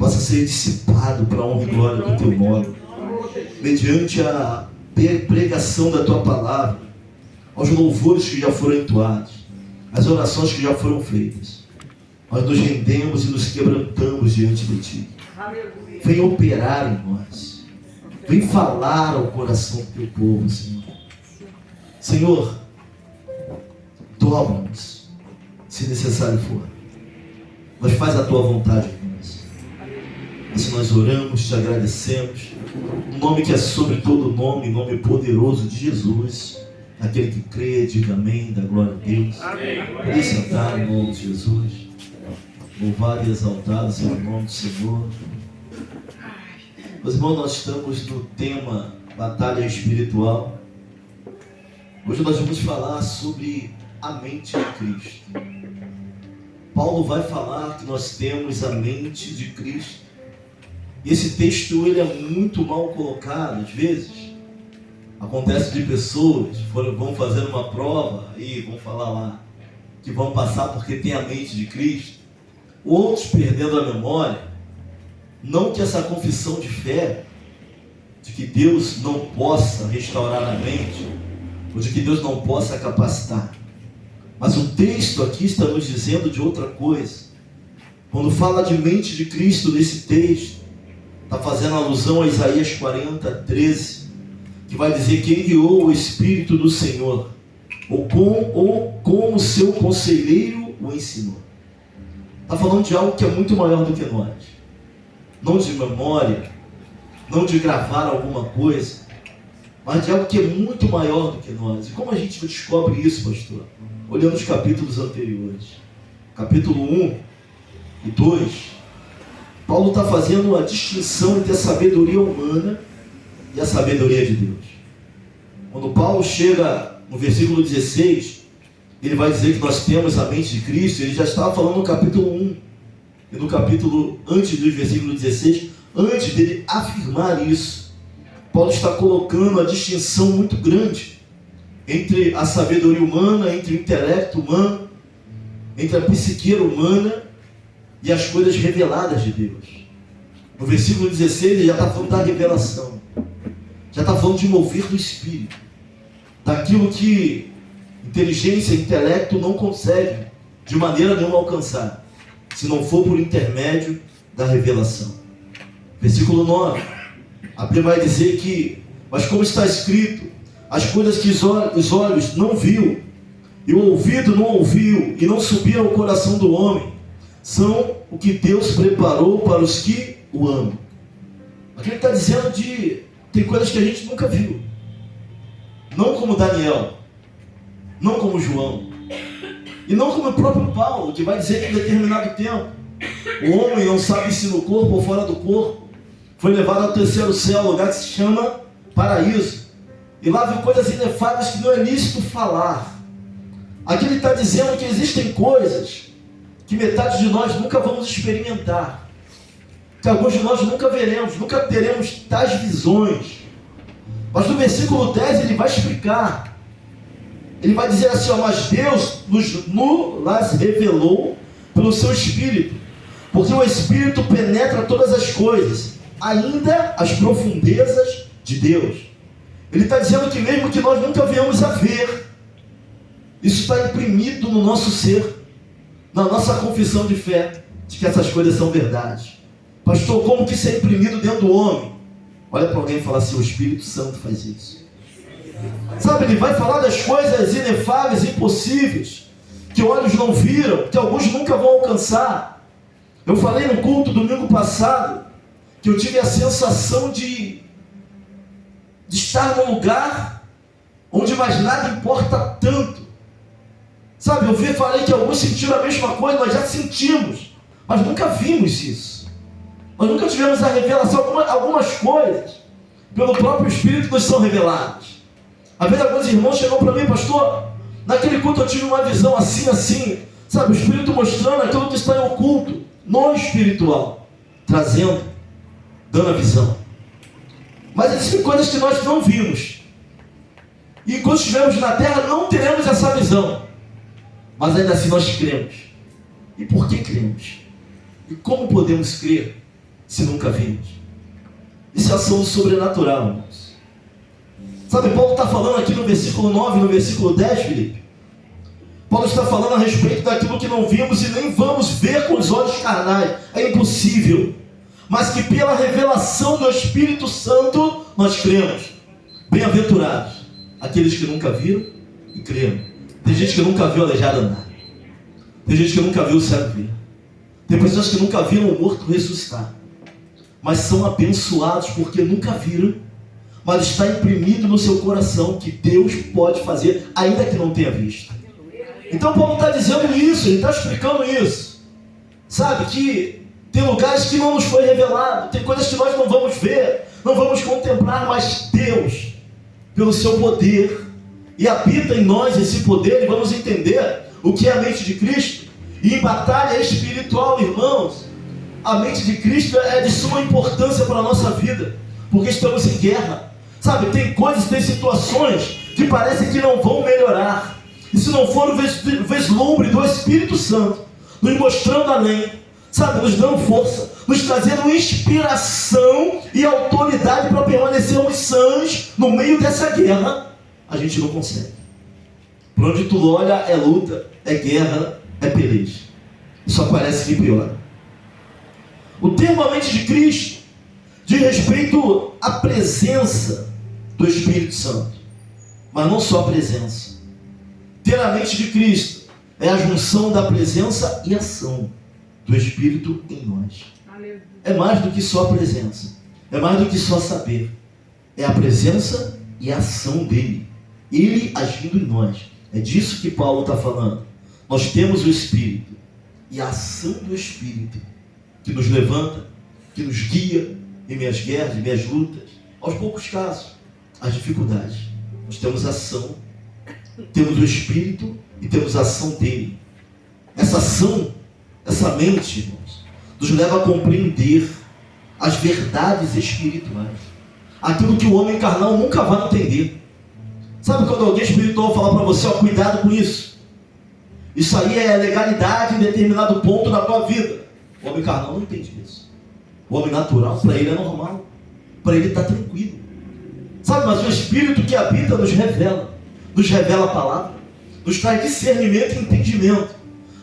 possa ser dissipado para a honra e glória do teu nome, mediante a pregação da tua palavra, aos louvores que já foram entoados, às orações que já foram feitas. Nós nos rendemos e nos quebrantamos diante de ti. Vem operar em nós, vem falar ao coração do teu povo, Senhor. Senhor, dobra-nos, se necessário for, mas faz a tua vontade em nós. Assim nós oramos, te agradecemos, no nome que é sobre todo nome, nome poderoso de Jesus. Aquele que crê, diga amém, da glória a Deus. Pode sentar em nome de Jesus. Louvado e exaltado seja o nome do Senhor. Meus irmãos, nós estamos no tema batalha espiritual. Hoje nós vamos falar sobre a mente de Cristo. Paulo vai falar que nós temos a mente de Cristo. E esse texto ele é muito mal colocado. Às vezes acontece de pessoas vão fazer uma prova e vão falar lá que vão passar porque tem a mente de Cristo. Outros perdendo a memória. Não que essa confissão de fé, de que Deus não possa restaurar a mente, ou de que Deus não possa capacitar. Mas o texto aqui está nos dizendo de outra coisa. Quando fala de mente de Cristo nesse texto, está fazendo alusão a Isaías 40, 13, que vai dizer que enviou o Espírito do Senhor, ou como seu conselheiro o ensinou. Está falando de algo que é muito maior do que nós. Não de memória, não de gravar alguma coisa, mas de algo que é muito maior do que nós. E como a gente descobre isso, pastor? Olhando os capítulos anteriores. Capítulo 1 e 2, Paulo está fazendo uma distinção entre a sabedoria humana e a sabedoria de Deus. Quando Paulo chega no versículo 16, ele vai dizer que nós temos a mente de Cristo. Ele já estava falando no capítulo 1 e no capítulo antes do versículo 16, antes dele afirmar isso, Paulo está colocando a distinção muito grande entre a sabedoria humana, entre o intelecto humano, entre a psique humana e as coisas reveladas de Deus. No versículo 16 ele já está falando da revelação, já está falando de mover do Espírito, daquilo que inteligência e intelecto não conseguem de maneira nenhuma alcançar, se não for por intermédio da revelação. Versículo 9, a Bíblia vai dizer que, mas como está escrito, as coisas que os olhos não viu, e o ouvido não ouviu, e não subiram ao coração do homem, são o que Deus preparou para os que o amam. Aqui ele está dizendo tem coisas que a gente nunca viu. Não como Daniel, não como João, e não como o próprio Paulo, que vai dizer que em determinado tempo, o homem não sabe se no corpo ou fora do corpo, foi levado ao terceiro céu, lugar que se chama paraíso, e lá viu coisas inefáveis que não é lícito falar. Aqui ele está dizendo que existem coisas que metade de nós nunca vamos experimentar, que alguns de nós nunca veremos, nunca teremos tais visões. Mas no versículo 10 ele vai explicar. Ele vai dizer assim, mas Deus nos revelou pelo seu Espírito, porque o Espírito penetra todas as coisas, ainda as profundezas de Deus. Ele está dizendo que mesmo que nós nunca venhamos a ver, isso está imprimido no nosso ser, na nossa confissão de fé, de que essas coisas são verdade. Pastor, como que isso é imprimido dentro do homem? Olha para alguém e fala assim, o Espírito Santo faz isso. Sabe, ele vai falar das coisas inefáveis, impossíveis, que olhos não viram, que alguns nunca vão alcançar. Eu falei no culto domingo passado, que eu tive a sensação de estar num lugar onde mais nada importa tanto. Sabe, falei que alguns sentiram a mesma coisa, nós já sentimos, mas nunca vimos isso. Nós nunca tivemos a revelação, algumas coisas, pelo próprio Espírito, nos são reveladas. Às vezes alguns irmãos chegam para mim, pastor, naquele culto eu tive uma visão assim, sabe, o Espírito mostrando aquilo que está em oculto, no espiritual, dando a visão. Mas existem coisas que nós não vimos, e enquanto estivermos na terra não teremos essa visão, mas ainda assim nós cremos. E por que cremos? E como podemos crer? se nunca vimos? Isso é ação sobrenatural, irmãos. Sabe, Paulo está falando aqui no versículo 9 e no versículo 10, Felipe. Paulo está falando a respeito daquilo que não vimos e nem vamos ver com os olhos carnais. É impossível. Mas que pela revelação do Espírito Santo nós cremos. Bem-aventurados aqueles que nunca viram e creram. Tem gente que nunca viu aleijado andar. Tem gente que nunca viu o cego ver. Tem pessoas que nunca viram o morto ressuscitar. Mas são abençoados porque nunca viram. Mas está imprimido no seu coração que Deus pode fazer, ainda que não tenha visto. Então Paulo está dizendo isso, ele está explicando isso. Sabe que tem lugares que não nos foi revelado, tem coisas que nós não vamos ver, não vamos contemplar, mas Deus, pelo seu poder, e habita em nós esse poder, e vamos entender o que é a mente de Cristo. E em batalha espiritual, irmãos, a mente de Cristo é de suma importância para a nossa vida, porque estamos em guerra. Sabe, tem coisas, tem situações que parecem que não vão melhorar. E se não for o vislumbre do Espírito Santo, nos mostrando além, sabe, nos dando força, nos trazendo inspiração e autoridade para permanecermos sãos no meio dessa guerra, a gente não consegue. Por onde tu olha é luta, é guerra, é peleja. Só parece que piora. O termo a mente de Cristo diz respeito à presença do Espírito Santo, mas não só a presença. Ter a mente de Cristo é a junção da presença e ação do Espírito em nós. É mais do que só a presença, é mais do que só saber, é a presença e a ação dele, ele agindo em nós. É disso que Paulo está falando. Nós temos o Espírito e a ação do Espírito que nos levanta, que nos guia em minhas guerras, em minhas lutas, aos poucos casos, as dificuldades. Nós temos a ação, temos o Espírito e temos a ação dele. Essa ação, essa mente, irmãos, nos leva a compreender as verdades espirituais, aquilo que o homem carnal nunca vai entender. Sabe quando alguém espiritual fala para você, ó, cuidado com isso, isso aí é legalidade em determinado ponto da tua vida? O homem carnal não entende isso. O homem natural, para ele é normal, para ele está tranquilo. Sabe, mas o Espírito que habita nos revela a palavra, nos traz discernimento e entendimento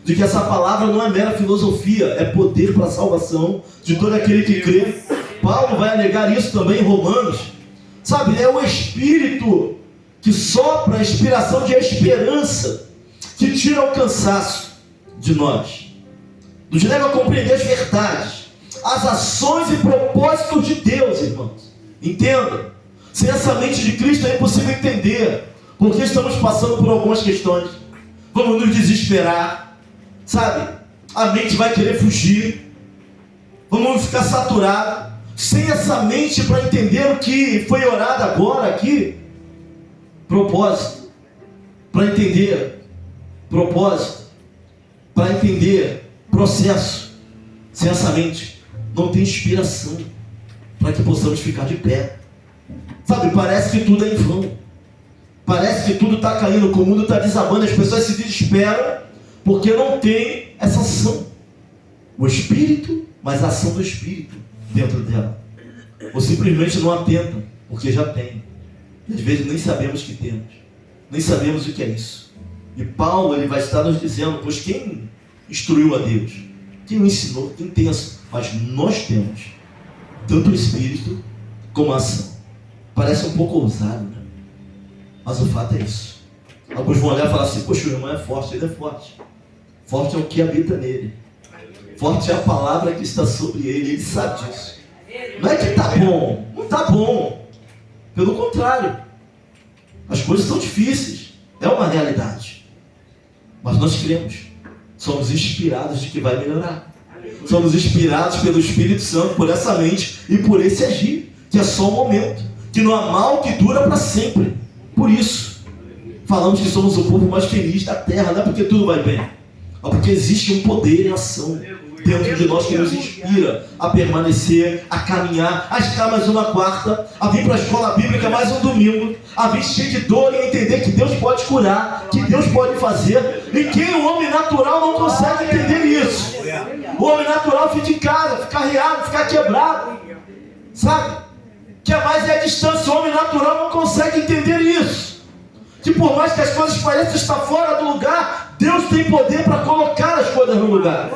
de que essa palavra não é mera filosofia, é poder para a salvação de todo aquele que crê. Paulo vai alegar isso também em Romanos. Sabe, é o Espírito que sopra a inspiração de esperança, que tira o cansaço de nós, nos leva a compreender as verdades, as ações e propósitos de Deus, irmãos. Entenda, sem essa mente de Cristo é impossível entender porque estamos passando por algumas questões. Vamos nos desesperar, sabe? A mente vai querer fugir, vamos ficar saturados. Sem essa mente para entender o que foi orado agora aqui, propósito, para entender propósito, para entender processo. Sem essa mente não tem inspiração para que possamos ficar de pé. Sabe, parece que tudo é em vão, parece que tudo está caindo, que o mundo está desabando, as pessoas se desesperam porque não tem essa ação, o Espírito, mas a ação do Espírito dentro dela, ou simplesmente não atenta porque já tem, e às vezes nem sabemos que temos, nem sabemos o que é isso. E Paulo, ele vai estar nos dizendo, pois quem instruiu a Deus? Quem o ensinou? Quem tem ação? Mas nós temos tanto o Espírito como a ação. Parece um pouco ousado, né? Mas o fato é isso. Alguns vão olhar e falar assim, poxa, o irmão é forte. Ele é forte. Forte é o que habita nele. Forte é a palavra que está sobre ele. Ele sabe disso. Não é que está bom. Não está bom. Pelo contrário. As coisas são difíceis. É uma realidade. Mas nós cremos. Somos inspirados de que vai melhorar. Somos inspirados pelo Espírito Santo, por essa mente e por esse agir, que é só um momento, que não há mal que dura para sempre. Por isso, falamos que somos o povo mais feliz da terra, não é porque tudo vai bem, mas porque existe um poder em ação. dentro de nós que nos inspira a permanecer, a caminhar, a estar mais uma quarta, a vir para a escola bíblica mais um domingo, a vir cheio de dor e entender que Deus pode curar, que Deus pode fazer, e que o homem natural não consegue entender isso. O homem natural fica em casa, fica arriado, fica quebrado, sabe? Que a mais é a distância. O homem natural não consegue entender isso, que por mais que as coisas pareçam estar fora do lugar, Deus tem poder para colocar as coisas no lugar.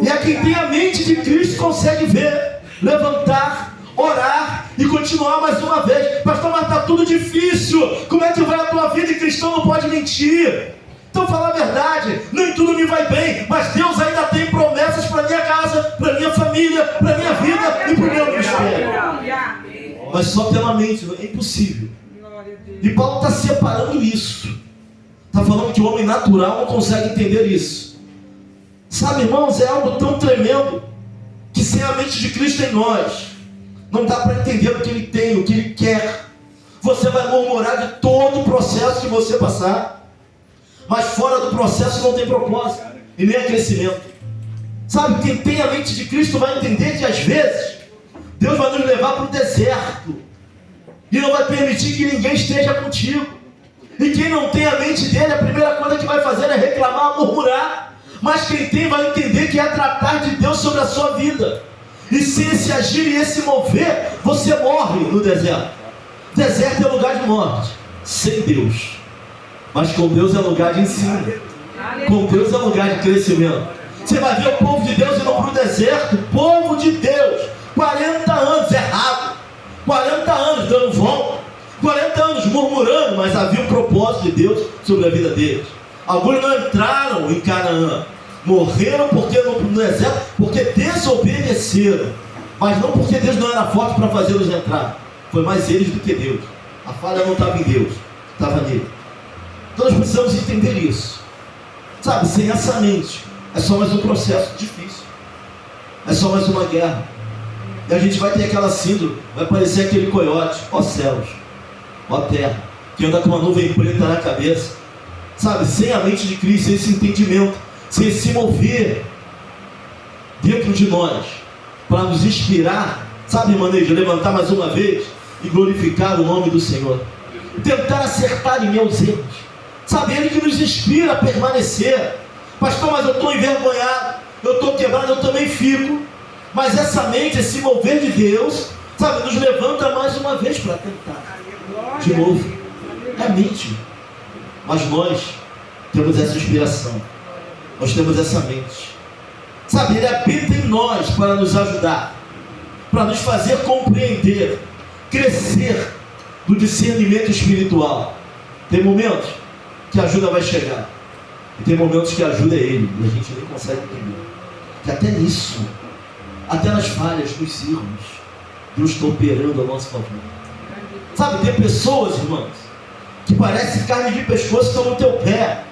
E é quem tem a mente de Cristo consegue ver, levantar, orar e continuar mais uma vez. Pastor, mas está tudo difícil. Como é que vai a tua vida? E cristão não pode mentir. Então fala a verdade, nem tudo me vai bem, mas Deus ainda tem promessas para minha casa, para minha família, para minha vida e para o meu ministério. Mas só pela mente, é impossível. E Paulo está separando isso. Está falando que o homem natural não consegue entender isso. Sabe, irmãos, é algo tão tremendo que sem a mente de Cristo em nós, não dá para entender o que Ele tem, o que Ele quer. Você vai murmurar de todo o processo que você passar, mas fora do processo não tem propósito e nem crescimento. Sabe, quem tem a mente de Cristo vai entender que às vezes Deus vai nos levar para o deserto e não vai permitir que ninguém esteja contigo. E quem não tem a mente dele, a primeira coisa que vai fazer é reclamar, murmurar. Mas quem tem vai entender que é tratar de Deus sobre a sua vida. E sem esse agir e esse mover, você morre no deserto. Deserto é lugar de morte, sem Deus. Mas com Deus é lugar de ensino. Com Deus é lugar de crescimento. Você vai ver o povo de Deus indo para o deserto. Povo de Deus, 40 anos errado, 40 anos dando volta, 40 anos murmurando, mas havia um propósito de Deus sobre a vida deles. Alguns não entraram em Canaã, morreram porque no deserto, porque desobedeceram, mas não porque Deus não era forte para fazê-los entrar. Foi mais eles do que Deus. A falha não estava em Deus, estava nele. Então nós precisamos entender isso. Sabe, sem essa mente é só mais um processo difícil, é só mais uma guerra, e a gente vai ter aquela síndrome, vai parecer aquele coiote, ó céus, ó terra, que anda com uma nuvem preta na cabeça. Sabe, sem a mente de Cristo, sem esse entendimento, sem esse mover dentro de nós, para nos inspirar, sabe, manejo, levantar mais uma vez e glorificar o nome do Senhor, tentar acertar em meus erros, sabe, Ele que nos inspira a permanecer. Pastor, mas eu estou envergonhado, eu estou quebrado, eu também fico. Mas essa mente, esse mover de Deus, sabe, nos levanta mais uma vez para tentar de novo. É a mente. Mas nós temos essa inspiração, nós temos essa mente, sabe, Ele habita em nós para nos ajudar, para nos fazer compreender, crescer do discernimento espiritual. Tem momentos que a ajuda vai chegar, e tem momentos que a ajuda é Ele, e a gente nem consegue entender, que até nisso, até nas falhas, nos erros, Deus está operando a nosso favor. Sabe, tem pessoas, irmãos, que parece carne de pescoço, estão no teu pé,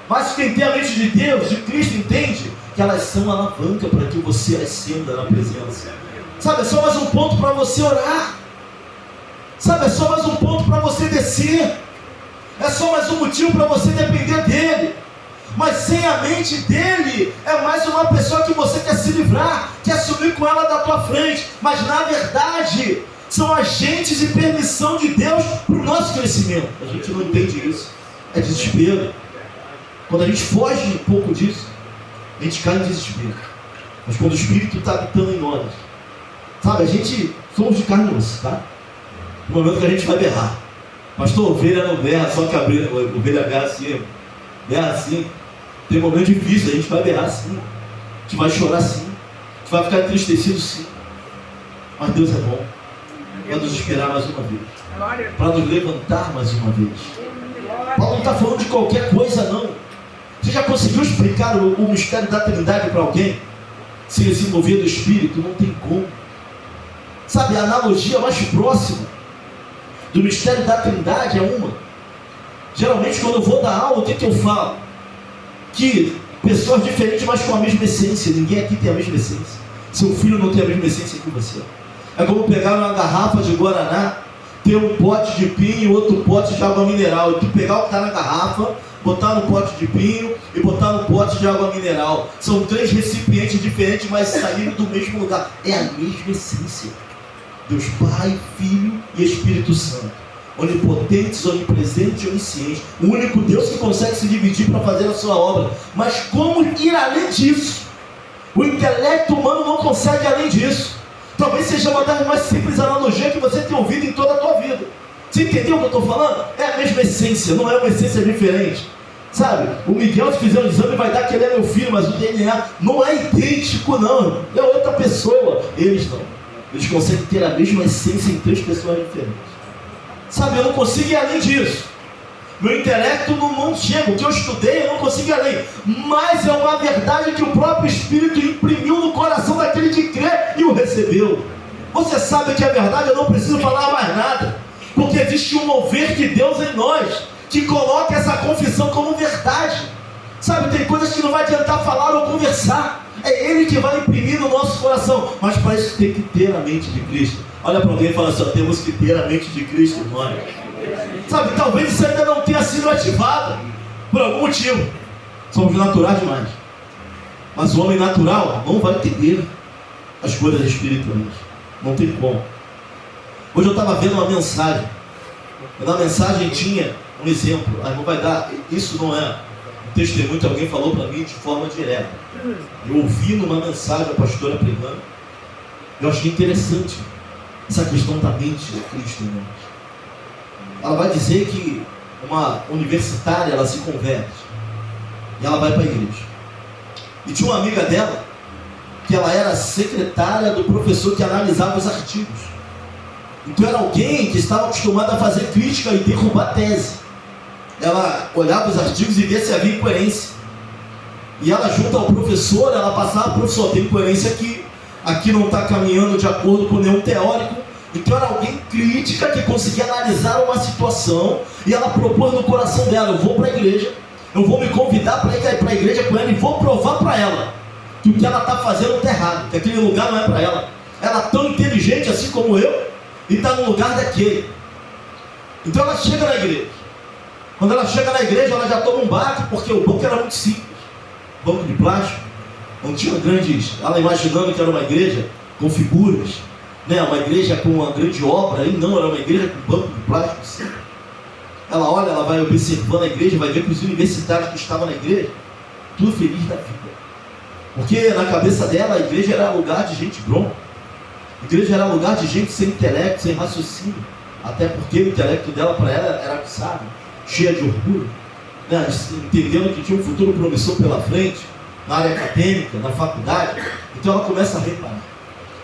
mas quem tem a mente de Deus, de Cristo, entende que elas são alavanca para que você ascenda na presença. Sabe, é só mais um ponto para você orar, sabe, é só mais um ponto para você descer, é só mais um motivo para você depender dele. Mas sem a mente dele, é mais uma pessoa que você quer se livrar, quer subir com ela da tua frente, mas na verdade são agentes de permissão de Deus para o nosso crescimento. A gente não entende isso, é desespero. Quando a gente foge um pouco disso, a gente cai em desespero. Mas quando o Espírito está habitando em nós, sabe, a gente somos de carne e osso, tá? No momento que a gente vai berrar, pastor, ovelha não berra, só cabreira, ovelha berra assim, tem momento difícil, a gente vai berrar sim, a gente vai chorar sim, a gente vai ficar entristecido sim, mas Deus é bom, para nos inspirar mais uma vez, para nos levantar mais uma vez. Paulo não está falando de qualquer coisa não. Você já conseguiu explicar o mistério da Trindade para alguém? Sem esse mover do Espírito, não tem como. Sabe, a analogia mais próxima do mistério da Trindade é uma. Geralmente quando eu vou dar aula, o que eu falo? Que pessoas diferentes, mas com a mesma essência. Ninguém aqui tem a mesma essência. Seu filho não tem a mesma essência que você. É como pegar uma garrafa de Guaraná, ter um pote de pinho e outro pote de água mineral, e tu pegar o que está na garrafa, botar no pote de pinho e botar no pote de água mineral. São 3 recipientes diferentes, mas saíram do mesmo lugar. É a mesma essência. Deus Pai, Filho e Espírito Santo. Onipotentes, onipresentes e oniscientes. O único Deus que consegue se dividir para fazer a sua obra. Mas como ir além disso? O intelecto humano não consegue ir além disso. Talvez seja uma das mais simples analogias que você tem ouvido em toda a tua vida. Você entendeu o que eu estou falando? É a mesma essência, não é uma essência diferente. Sabe, o Miguel, se fizer um exame, vai dar que ele é meu filho, mas o DNA não é idêntico, não. É outra pessoa. Eles não. Eles conseguem ter a mesma essência em 3 pessoas diferentes. Sabe, eu não consigo ir além disso. Meu intelecto não chega. O que eu estudei, eu não consigo ir além. Mas é uma verdade que o próprio Espírito imprimiu no coração daquele que crê e o recebeu. Você sabe que é verdade, eu não preciso falar mais nada. Porque existe um mover de Deus em nós, que coloca essa confissão como verdade. Sabe, tem coisas que não vai adiantar falar ou conversar. É Ele que vai imprimir no nosso coração. Mas para isso tem que ter a mente de Cristo. Olha para alguém e fala assim: temos que ter a mente de Cristo, irmão. Sabe, talvez isso ainda não tenha sido ativado por algum motivo. Somos naturais demais. Mas o homem natural não vai entender as coisas espirituais. Não tem como. Hoje eu estava vendo uma mensagem. E na mensagem tinha um exemplo. Não vai dar. Isso não é um testemunho que alguém falou para mim de forma direta. Eu ouvi numa mensagem a pastora pregando. Eu achei interessante essa questão da mente de Cristo, irmãos. Ela vai dizer que uma universitária, ela se converte e ela vai para a igreja. E tinha uma amiga dela que ela era secretária do professor que analisava os artigos. Então era alguém que estava acostumado a fazer crítica e derrubar tese. Ela olhava os artigos e via se havia incoerência. E ela, junto ao professor, ela passava: professor, tem incoerência aqui não está caminhando de acordo com nenhum teórico. Então era alguém crítica que conseguia analisar uma situação, e ela propôs no coração dela: eu vou para a igreja, eu vou me convidar para ir para a igreja com ela e vou provar para ela que o que ela está fazendo está errado, que aquele lugar não é para ela. Ela é tão inteligente assim como eu e está no lugar daquele. Então ela chega na igreja. Quando ela chega na igreja, ela já toma um baque, porque o banco era muito simples, banco de plástico, não tinha grandes. Ela imaginando que era uma igreja com figuras, né? Uma igreja com uma grande obra, e não, era uma igreja com banco de plástico simples. Ela olha, ela vai observando a igreja, vai ver que os universitários que estavam na igreja, tudo feliz da vida. Porque na cabeça dela, a igreja era lugar de gente bronca. A igreja era lugar de gente sem intelecto, sem raciocínio. Até porque o intelecto dela, para ela, era aguçado, cheia de orgulho, né? Entendendo que tinha um futuro promissor pela frente, na área acadêmica, na faculdade. Então ela começa a reparar.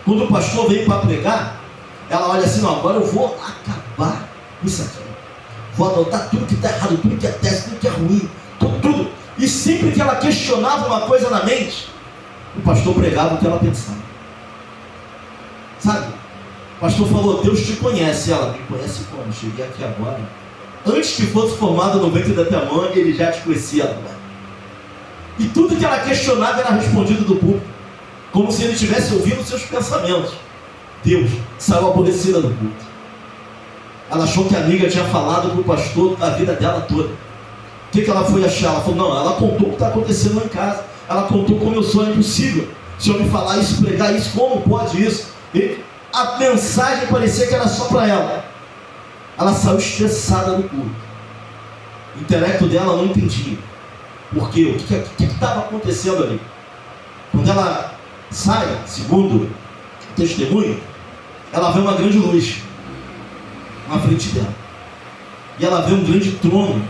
Quando o pastor vem para pregar, ela olha assim: não, agora eu vou acabar com isso aqui. Vou adotar tudo que está errado, tudo que é teste, tudo que é ruim, tudo. E sempre que ela questionava uma coisa na mente, o pastor pregava o que ela pensava. Sabe? O pastor falou: Deus te conhece. Ela: me conhece como? Cheguei aqui agora. Antes que fosse formado no ventre da tua mãe, ele já te conhecia agora. E tudo que ela questionava era respondido do público, como se ele estivesse ouvindo seus pensamentos. Deus saiu aborrecida do culto. Ela achou que a amiga tinha falado para o pastor da vida dela toda. O que ela foi achar? Ela falou: não, ela contou o que está acontecendo lá em casa. Ela contou como eu sou impossível. Se eu me falar isso, pregar isso, como pode isso? E a mensagem parecia que era só para ela. Ela saiu estressada do culto. O intelecto dela não entendia. Por quê? O que estava acontecendo ali? Quando ela sai, segundo o testemunho, ela vê uma grande luz na frente dela. E ela vê um grande trono.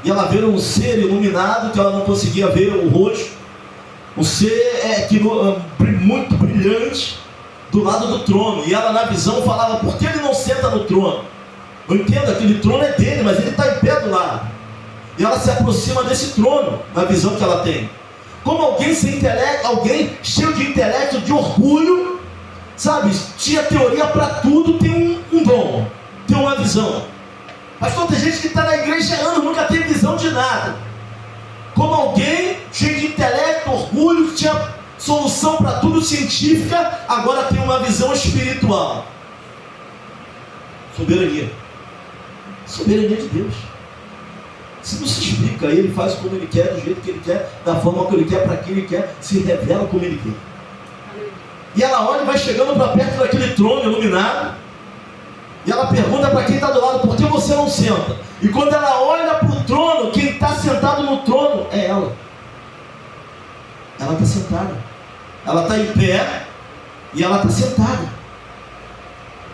E ela vê um ser iluminado que ela não conseguia ver o rosto. Um ser muito brilhante do lado do trono. E ela, na visão, falava: por que ele não senta no trono? Eu entendo, aquele trono é dele, mas ele está em pé do lado. E ela se aproxima desse trono, na visão que ela tem. Como alguém sem intelecto, alguém cheio de intelecto, de orgulho, sabe? Tinha teoria para tudo, tem um dom, tem uma visão. Pastor, tem gente que está na igreja há anos, nunca teve visão de nada. Como alguém cheio de intelecto, orgulho, que tinha solução para tudo científica, agora tem uma visão espiritual. Soberania. Soberania de Deus. Isso não se explica. Ele faz como Ele quer, do jeito que Ele quer, da forma que Ele quer, para quem Ele quer, se revela como Ele quer. E ela olha e vai chegando para perto daquele trono iluminado. E ela pergunta para quem está do lado: por que você não senta? E quando ela olha para o trono, quem está sentado no trono é ela. Ela está sentada. Ela está em pé e ela está sentada.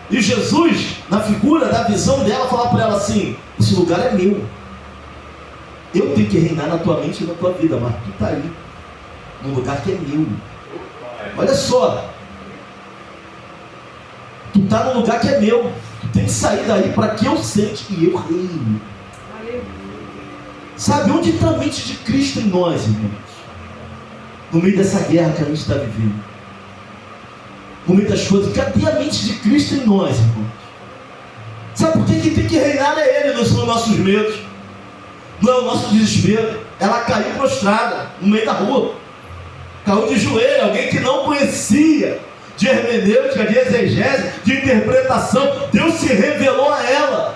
E Jesus, na figura da visão dela, fala para ela assim: esse lugar é meu. Eu tenho que reinar na tua mente e na tua vida, mas tu está aí, num lugar que é meu. Olha só, tu está num lugar que é meu. Tu tem que sair daí para que eu sente que eu reino. Sabe onde está a mente de Cristo em nós, irmãos? No meio dessa guerra que a gente está vivendo, no meio das coisas, cadê a mente de Cristo em nós, irmãos? Sabe por que quem tem que reinar é Ele, não são os nossos medos, não é o nosso desespero. Ela caiu prostrada no meio da rua, caiu de joelho. Alguém que não conhecia de hermenêutica, de exegese, de interpretação, Deus se revelou a ela,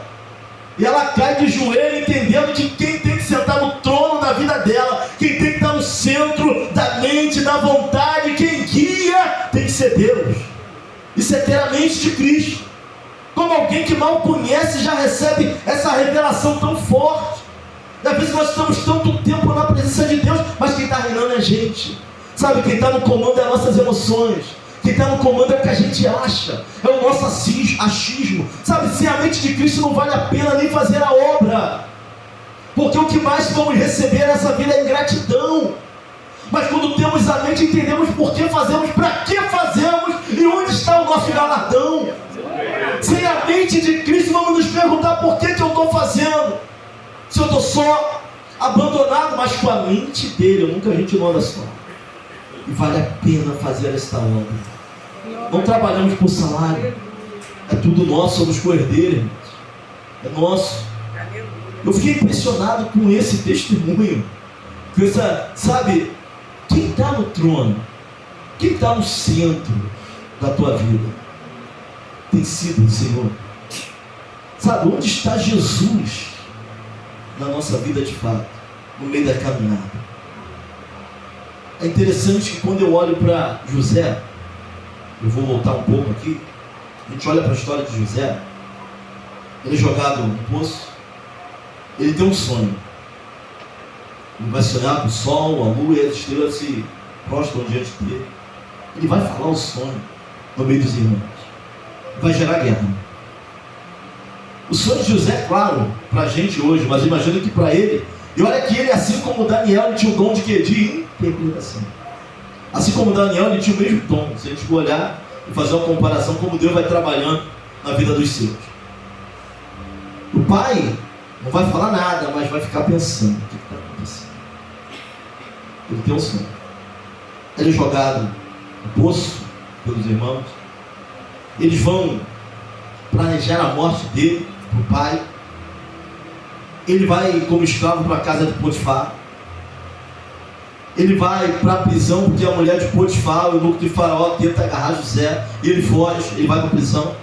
e ela cai de joelho, entendendo que quem tem que sentar no trono da vida dela, quem tem que estar no centro da mente, da vontade, quem guia, tem que ser Deus. Isso é ter a mente de Cristo. Como alguém que mal conhece já recebe essa revelação tão forte. E às vezes nós estamos tanto tempo na presença de Deus, mas quem está reinando é a gente. Sabe, quem está no comando é as nossas emoções. Quem está no comando é o que a gente acha, é o nosso achismo. Sabe, sem a mente de Cristo não vale a pena nem fazer a obra, porque o que mais vamos receber nessa vida é ingratidão. Mas quando temos a mente, entendemos por que fazemos, para que fazemos e onde está o nosso galardão. Sem a mente de Cristo, vamos nos perguntar: por que eu estou fazendo? Se eu estou só, abandonado. Mas com a mente dele, nunca a gente não anda só. E vale a pena fazer esta obra. Não trabalhamos por salário, é tudo nosso, somos cordeiros, é nosso. Eu fiquei impressionado com esse testemunho, com essa, sabe, quem está no trono, quem está no centro da tua vida, tem sido o Senhor. Sabe, onde está Jesus na nossa vida de fato, no meio da caminhada? É interessante que quando eu olho para José, eu vou voltar um pouco aqui, a gente olha para a história de José, ele é jogado no poço, ele tem um sonho, ele vai sonhar com o sol, a lua e as estrelas se prostram diante dele, ele vai falar o sonho no meio dos irmãos, vai gerar guerra. O sonho de José é claro para a gente hoje, mas imagina que para ele, e olha que ele, assim como Daniel, ele tinha o dom de quê? De interpretação. Assim como Daniel, ele tinha o mesmo dom. Se a gente for olhar e fazer uma comparação, como Deus vai trabalhando na vida dos seus. O pai não vai falar nada, mas vai ficar pensando: o que está acontecendo? Ele tem um sonho. Ele é jogado no poço pelos irmãos. Eles vão planejar a morte dele, para o pai. Ele vai como escravo para a casa de Potifar. Ele vai para a prisão porque a mulher de Potifar, o eunuco de Faraó, tenta agarrar José. E ele foge, ele vai para a prisão.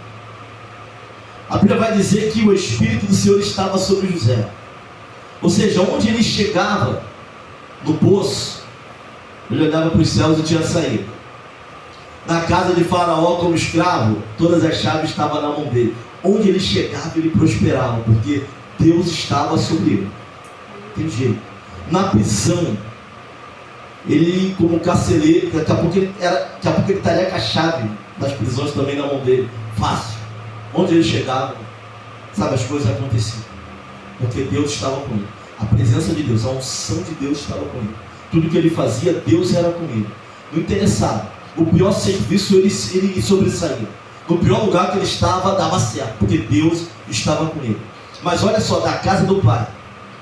A Bíblia vai dizer que o Espírito do Senhor estava sobre José. Ou seja, onde ele chegava, no poço, ele olhava para os céus e tinha saído. Na casa de Faraó, como escravo, todas as chaves estavam na mão dele. Onde ele chegava, ele prosperava, porque Deus estava sobre ele. Tem jeito. Na prisão, ele, como carcereiro, daqui a pouco ele estaria com a chave das prisões também na mão dele. Fácil. Onde ele chegava, sabe, as coisas aconteciam. Porque Deus estava com ele. A presença de Deus, a unção de Deus estava com ele. Tudo que ele fazia, Deus era com ele. Não interessava. O pior serviço, ele sobressaía. No pior lugar que ele estava, dava certo, porque Deus estava com ele. Mas olha só, da casa do pai,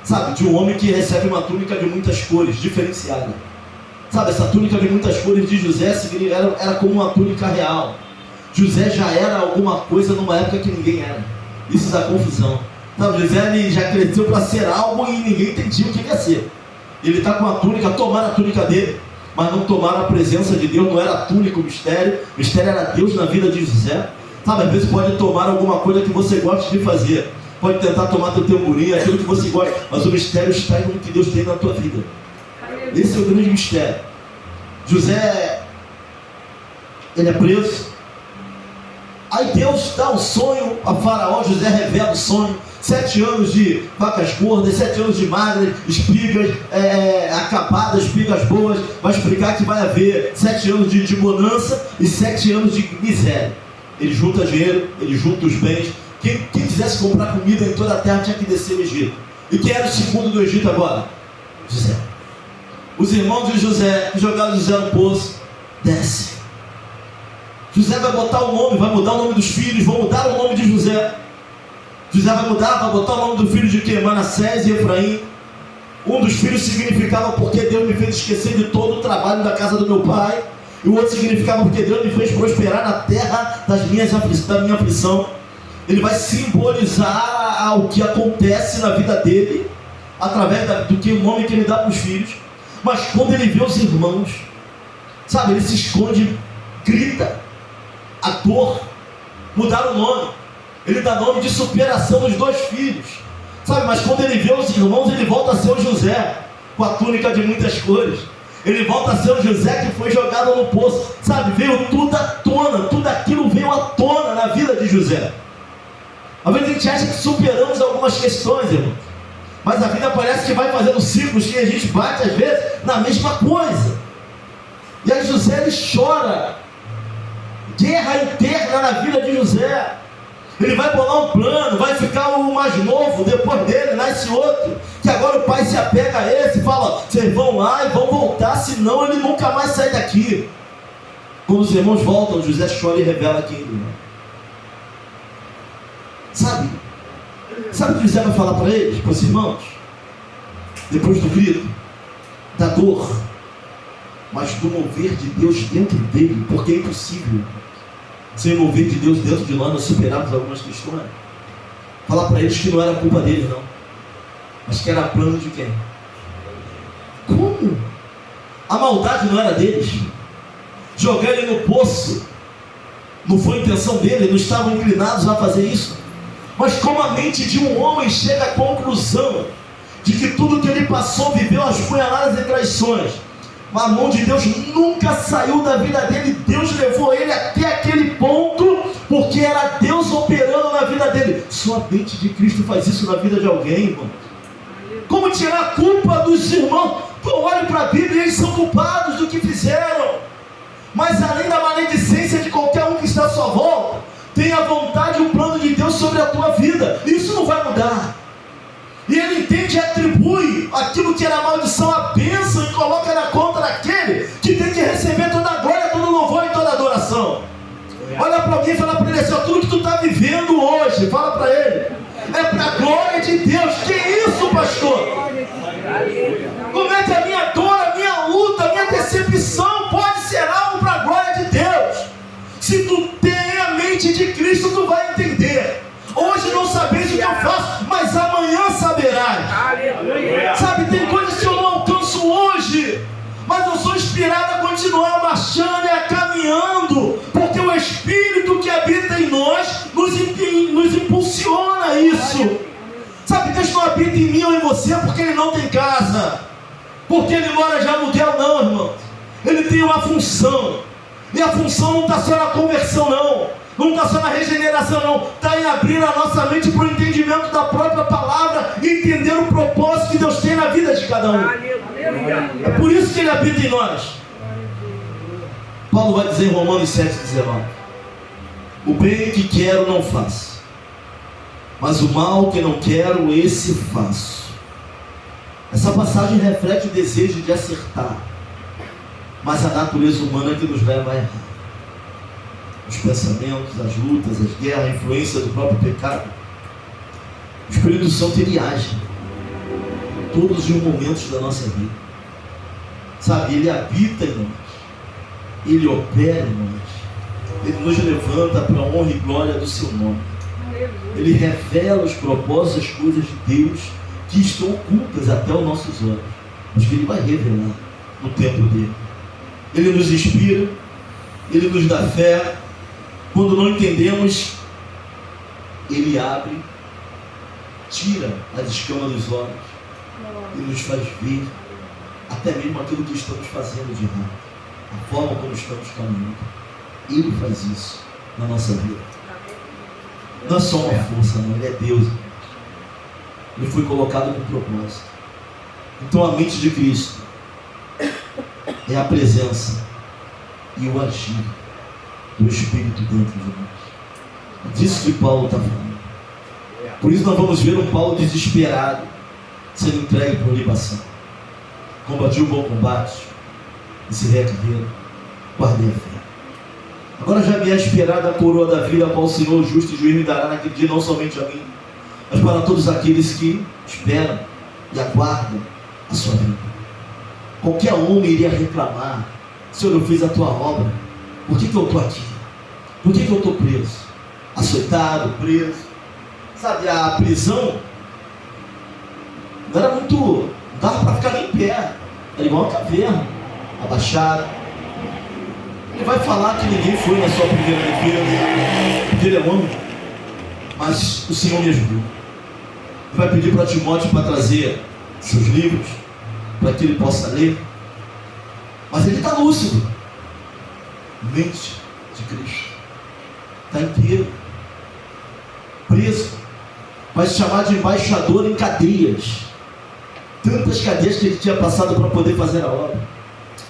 sabe, de um homem que recebe uma túnica de muitas cores, diferenciada. Sabe, essa túnica de muitas cores de José era como uma túnica real. José já era alguma coisa numa época que ninguém era. Isso dá confusão. Sabe, José ele já cresceu para ser algo e ninguém entendia o que ele ia ser. Ele está com a túnica, tomaram a túnica dele, mas não tomaram a presença de Deus. Não era a túnica o mistério era Deus na vida de José. Sabe, às vezes pode tomar alguma coisa que você gosta de fazer. Pode tentar tomar teu tamborim, aquilo que você gosta. Mas o mistério está no que Deus tem na tua vida. Esse é o grande mistério. José, ele é preso. Aí Deus dá um sonho a Faraó. José revela o sonho. 7 anos de vacas gordas, 7 anos de magras, espigas acabadas, espigas boas. Vai explicar que vai haver 7 anos de bonança e 7 anos de miséria. Ele junta dinheiro, ele junta os bens. Quem quisesse comprar comida em toda a terra tinha que descer no Egito. E quem era o segundo do Egito agora? José. Os irmãos de José, que jogaram José no poço, desce. José vai botar o nome, vai mudar o nome dos filhos, vão mudar o nome de José. José vai botar o nome do filho de quem? Manassés e Efraim. Um dos filhos significava porque Deus me fez esquecer de todo o trabalho da casa do meu pai. E o outro significava porque Deus me fez prosperar na terra da minha aflição. Ele vai simbolizar o que acontece na vida dele, através do que o nome que ele dá para os filhos. Mas quando ele vê os irmãos, sabe, ele se esconde, grita, a dor, mudar o nome. Ele dá nome de superação dos 2 filhos, sabe, mas quando ele vê os irmãos, ele volta a ser o José, com a túnica de muitas cores. Ele volta a ser o José que foi jogado no poço, sabe, veio tudo à tona, tudo aquilo veio à tona na vida de José. Às vezes a gente acha que superamos algumas questões, irmão, mas a vida parece que vai fazendo ciclos que a gente bate às vezes na mesma coisa. E aí José, ele chora, guerra interna na vida de José. Ele vai bolar um plano, vai ficar o mais novo, depois dele nasce outro, que agora o pai se apega a esse e fala, vocês vão lá e vão voltar, senão ele nunca mais sai daqui. Quando os irmãos voltam, José chora e revela quem ele é. Sabe o que José vai falar para eles, para os irmãos? Depois do grito, da dor, mas do mover de Deus dentro dele, porque é impossível sem o mover de Deus dentro de nós, nós superarmos algumas questões. Falar para eles que não era culpa dele, não, mas que era plano de quem? Como? A maldade não era deles. Jogar ele no poço não foi intenção dele, não estavam inclinados a fazer isso. Mas como a mente de um homem chega à conclusão de que tudo que ele passou, viveu as punhaladas e traições, a mão de Deus nunca saiu da vida dele. Deus levou ele até aquele ponto, porque era Deus operando na vida dele. Só a mente de Cristo faz isso na vida de alguém, irmão. Como tirar a culpa dos irmãos? Pô, olhe para a Bíblia, eles são culpados do que fizeram. Mas além da maledicência de qualquer um que está à sua volta, tem a vontade e o plano de Deus sobre a tua vida. Isso não vai mudar. E ele entende e atribui aquilo que era maldição a bênção e coloca na conta daquele que tem que receber toda a glória, todo o louvor e toda a adoração. Olha para alguém e fala para ele assim, tudo que tu está vivendo hoje, fala para ele, é para a glória de Deus. Que isso, pastor? Como é que a minha dor, a minha luta, a minha decepção pode ser algo para a glória de Deus? Se tu tem a mente de Cristo, tu vai entender. Hoje não sabeis o que eu faço, mas amanhã saberás. Sabe, tem coisas que eu não alcanço hoje, mas eu sou inspirado a continuar marchando e a caminhando, porque o Espírito que habita em nós nos impulsiona a isso. Sabe, Deus não habita em mim ou em você porque Ele não tem casa, porque Ele mora de aluguel, não, irmão. Ele tem uma função, e a função não está só na conversão, não está só na regeneração, não. Está em abrir a nossa mente para o entendimento da própria palavra e entender o propósito que Deus tem na vida de cada um. É por isso que Ele habita em nós. Paulo vai dizer em Romanos 7,19: o bem que quero não faço, mas o mal que não quero, esse faço. Essa passagem reflete o desejo de acertar, mas a natureza humana que nos leva a errar. Os pensamentos, as lutas, as guerras, a influência do próprio pecado. O Espírito Santo, ele age em todos os momentos da nossa vida. Sabe, ele habita em nós, ele opera em nós, ele nos levanta para a honra e glória do seu nome. Ele revela os propósitos, as coisas de Deus que estão ocultas até os nossos olhos, mas que ele vai revelar no tempo dele. Ele nos inspira, ele nos dá fé, Quando não entendemos, Ele abre, tira as escamas dos olhos e nos faz ver até mesmo aquilo que estamos fazendo de errado, a forma como estamos caminhando. Ele faz isso na nossa vida. Não é só uma força, não. Ele é Deus. Ele foi colocado com propósito. Então a mente de Cristo é a presença e o agir do Espírito dentro de nós. É disso que Paulo está falando. Por isso nós vamos ver um Paulo desesperado, sendo entregue por libação. Combati o bom combate, encerrei a carreira, guardei a fé. Agora já me é esperada a coroa da vida, a qual o Senhor, o justo e juiz, me dará naquele dia, não somente a mim, mas para todos aqueles que esperam e aguardam a sua vida. Qualquer homem iria reclamar: Senhor, eu fiz a tua obra, por que eu estou aqui? Por que eu estou preso? Açoitado, preso. Sabe, a prisão não era muito, não dava para ficar nem em pé, era igual uma caverna, abaixado. Ele vai falar que ninguém foi na sua primeira defesa, porque ele é homem, mas o Senhor me ajudou. Ele vai pedir para Timóteo para trazer seus livros, para que ele possa ler, mas ele está lúcido. Mente de Cristo, está inteiro, preso, vai se chamar de embaixador em cadeias, tantas cadeias que ele tinha passado para poder fazer a obra.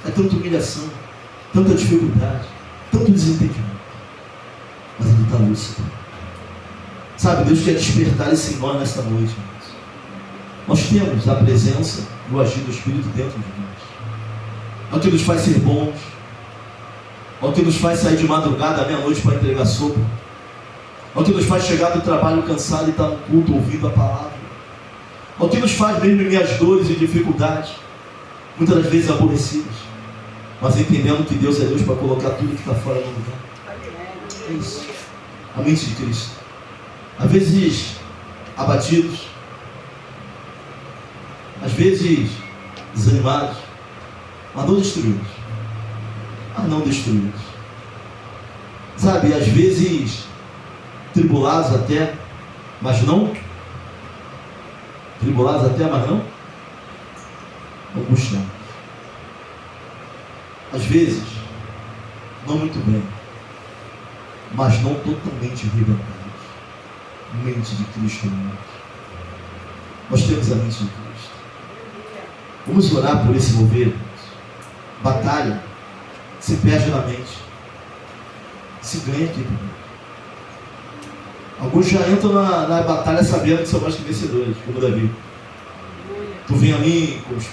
É tanta humilhação, tanta dificuldade, tanto desentendimento, mas ele está lúcido. Sabe, Deus quer despertar esse em nós nesta noite, irmãos. Nós temos a presença e o agir do Espírito dentro de nós. É o que nos faz ser bons, é o que nos faz sair de madrugada à meia-noite para entregar sopa, é o que nos faz chegar do trabalho cansado e estar no culto ouvindo a palavra, é o que nos faz mesmo em minhas dores e dificuldades, muitas das vezes aborrecidas, mas entendendo que Deus é Deus para colocar tudo que está fora do lugar. É isso. A mente de Cristo. Às vezes abatidos, às vezes desanimados, mas não destruídos. Mas não destruídos. Sabe, às vezes tribulados até, mas não. Tribulados até, mas não angustiados. Às vezes, não muito bem, mas não totalmente arrebentados. Mente de Cristo em nós. Nós temos a mente de Cristo. Vamos orar por esse mover. Batalha se perde na mente, se ganha aqui. Alguns já entram na batalha sabendo que são mais que vencedores, como Davi. Tu vem a mim com os